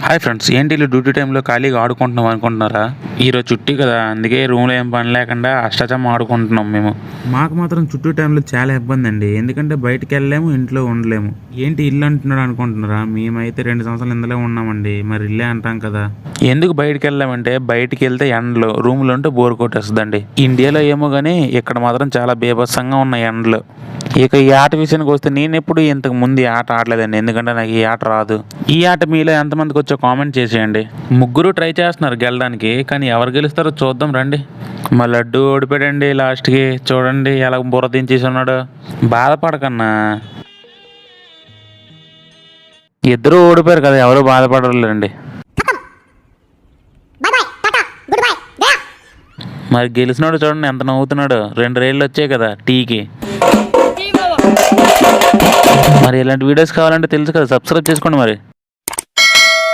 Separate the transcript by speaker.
Speaker 1: Hi friends, ఏంటి వీళ్ళు duty టైంలో ఖాళీగా ఆడుకుంటున్నాం అనుకుంటున్నారా? ఈరోజు చుట్టి కదా, అందుకే రూమ్లో ఏం పని లేకుండా అష్టాచమ్మా ఆడుకుంటున్నాం మేము. మాకు మాత్రం చుట్టూ టైంలో చాలా ఇబ్బంది అండి, ఎందుకంటే బయటకు వెళ్ళలేము, ఇంట్లో ఉండలేము. ఏంటి ఇల్లు అంటున్నాడు అనుకుంటున్నారా? మేమైతే 2 సంవత్సరాలు ఇందులో ఉన్నామండి, మరి ఇల్లే అంటాం కదా. ఎందుకు బయటకు వెళ్ళామంటే, బయటికి వెళ్తే ఎండలు, రూమ్లో ఉంటే బోర్ కొట్టేస్తుందండి. ఇండియాలో ఏమో కానీ ఇక్కడ మాత్రం చాలా బీభత్సంగా ఉన్నాయి ఎండలు. ఇక ఈ ఆట విషయానికి వస్తే, నేను ఎప్పుడు ఇంతకు ముందు ఈ ఆట ఆడలేదండి, ఎందుకంటే నాకు ఈ ఆట రాదు. ఈ ఆట మీలో ఎంతమందికి వచ్చో కామెంట్ చేసేయండి. ముగ్గురు ట్రై చేస్తున్నారు గెలడానికి, కానీ ఎవరు గెలుస్తారో చూద్దాం రండి. మా లడ్డు ఓడిపోయాడండి లాస్ట్కి, చూడండి ఎలా బుర్ర దించేసి ఉన్నాడు. బాధపడకన్నా, ఇద్దరు ఓడిపోయారు కదా, ఎవరు బాధపడలేండి. మరి గెలిచినాడు చూడండి ఎంత నవ్వుతున్నాడు, 2 రేళ్ళు వచ్చాయి కదా టీకి. మరి ఇలాంటి వీడియోస్ కావాలంటే తెలుసు కదా, సబ్స్క్రైబ్ చేసుకోండి మరి.